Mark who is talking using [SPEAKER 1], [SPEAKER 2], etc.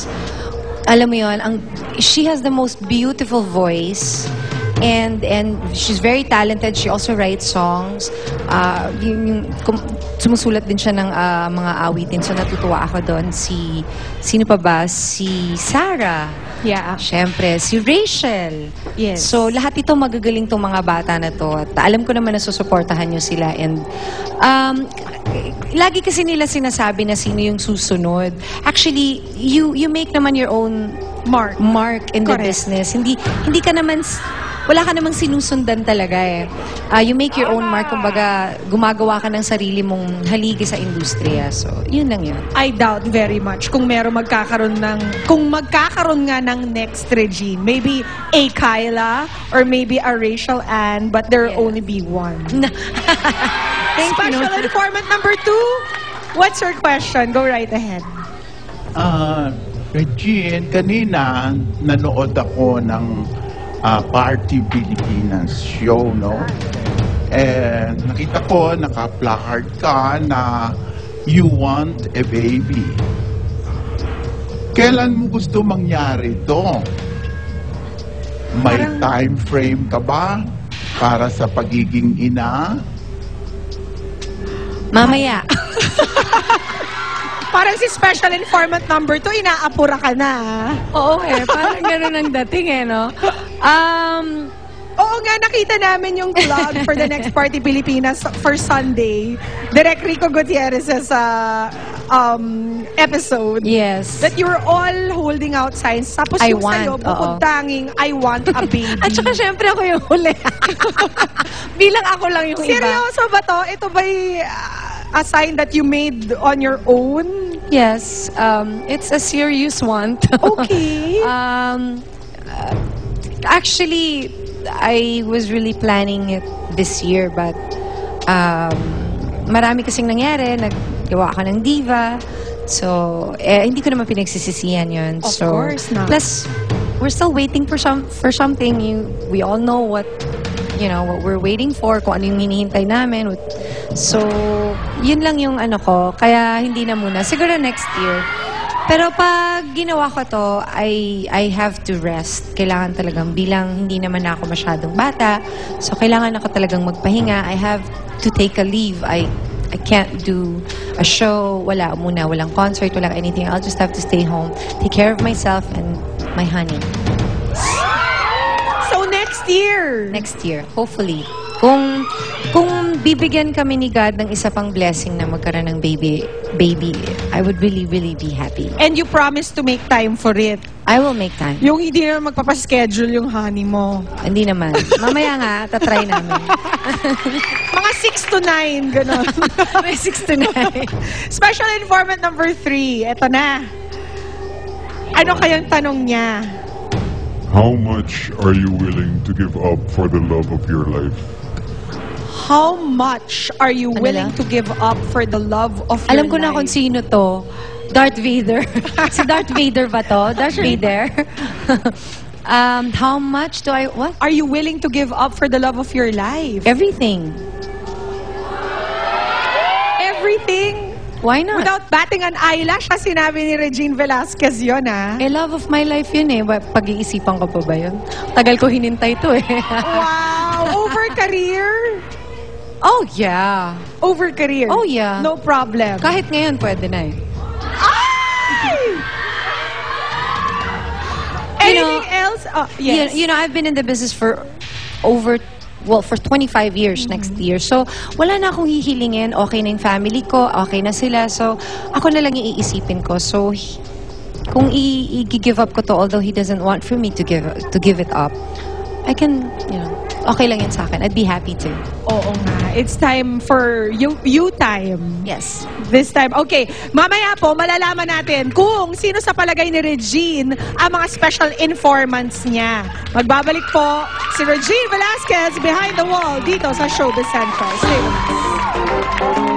[SPEAKER 1] because, alam mo yun, she has the most beautiful voice. And she's very talented. She also writes songs. Sumusulat din siya ng mga awitin. So natutuwa ako doon. Sino pa ba? Si Sarah.
[SPEAKER 2] Yeah.
[SPEAKER 1] Siyempre, si Rachel.
[SPEAKER 2] Yes.
[SPEAKER 1] So lahat ito magagaling tong mga bata na to. At alam ko naman na susuportahan nyo sila. And lagi kasi nila sinasabi na sino yung susunod. Actually, you make naman your own mark in the business. Hindi ka naman... Wala ka namang sinusundan talaga eh. You make your own mark, kumbaga gumagawa ka ng sarili mong haligi sa industriya. So, yun lang yun.
[SPEAKER 2] I doubt very much kung magkakaroon nga ng next Regine. Maybe a Kyla or maybe a Rachel Ann, but there'll only be one. Special informant number 2. What's your question? Go right ahead.
[SPEAKER 3] Regine, kanina nanood ako ng Party Pilipinas show, no? And nakita ko, naka-placard ka na you want a baby. Kailan mo gusto mangyari to? May time frame ka ba para sa pagiging ina?
[SPEAKER 1] Mamaya.
[SPEAKER 2] Parang si special informant number 2, inaapura ka na.
[SPEAKER 1] Oo eh, parang gano'n ang dating eh, no?
[SPEAKER 2] Oo nga, nakita namin yung vlog for the next Party Pilipinas for Sunday. Direk Rico Gutierrez's episode.
[SPEAKER 1] Yes.
[SPEAKER 2] That you were all holding out signs. Tapos yung sa'yo, bukod tanging, I want a baby.
[SPEAKER 1] At saka syempre ako yung huli. Bilang ako lang yung iba.
[SPEAKER 2] Seryoso ba to? Ito ba'y a sign that you made on your own?
[SPEAKER 1] Yes. It's a serious one.
[SPEAKER 2] Okay.
[SPEAKER 1] Actually, I was really planning it this year, but marami kasing nangyari. Naggawa ako ng diva. So, hindi ko naman pinagsisisihan yun.
[SPEAKER 2] Of course not.
[SPEAKER 1] Plus, we're still waiting for something. We all know what we're waiting for, kung ano yung hinihintay namin. So, yun lang yung ano ko. Kaya hindi na muna. Siguro next year. Pero pag ginawa ko to, I have to rest. Kailangan talagang bilang hindi naman ako masyadong bata. So, kailangan ako talagang magpahinga. I have to take a leave. I can't do a show. Wala muna. Walang concert. Walang anything. I'll just have to stay home. Take care of myself and my honey.
[SPEAKER 2] So, next year?
[SPEAKER 1] Next year. Hopefully. Kung bibigyan kami ni God ng isa pang blessing na magkaroon ng baby, I would really, really be happy.
[SPEAKER 2] And you promise to make time for it?
[SPEAKER 1] I will make time.
[SPEAKER 2] Yung hindi naman magpapaschedule yung honey mo?
[SPEAKER 1] Hindi naman. Mamaya nga, tatry namin.
[SPEAKER 2] Mga 6 to 9, gano'n.
[SPEAKER 1] May 6 to 9.
[SPEAKER 2] Special informant number 3. Eto na. Ano kayang tanong niya?
[SPEAKER 4] How much are you willing to give up for the love of your life?
[SPEAKER 2] How much are you willing to give up for the love of your life?
[SPEAKER 1] Alam ko na kung sino to. Darth Vader. Si Darth Vader ba to? Darth Vader? How much do what?
[SPEAKER 2] Are you willing to give up for the love of your life?
[SPEAKER 1] Everything.
[SPEAKER 2] Everything?
[SPEAKER 1] Why not?
[SPEAKER 2] Without batting an eyelash, sinabi ni Regine Velasquez yun, ah.
[SPEAKER 1] Love of my life yun eh. Pag-iisipan ko pa ba yun? Tagal ko hinintay to eh.
[SPEAKER 2] Wow! Over career?
[SPEAKER 1] Oh, yeah.
[SPEAKER 2] Over career?
[SPEAKER 1] Oh, yeah.
[SPEAKER 2] No problem.
[SPEAKER 1] Kahit ngayon, pwede na eh.
[SPEAKER 2] Ay! Anything else? Yes.
[SPEAKER 1] You know, I've been in the business for for 25 years next year. So, wala na akong hihilingin. Okay na yung family ko. Okay na sila. So, ako na lang yung iisipin ko. So, kung i-give up ko to, although he doesn't want for me to give it up, I can, okay lang yun sa akin. I'd be happy to.
[SPEAKER 2] Oo nga. It's time for you time.
[SPEAKER 1] Yes.
[SPEAKER 2] This time. Okay. Mamaya po, malalaman natin kung sino sa palagay ni Regine ang mga special informants niya. Magbabalik po si Regine Velasquez behind the wall dito sa Showbiz Central. Stay with us.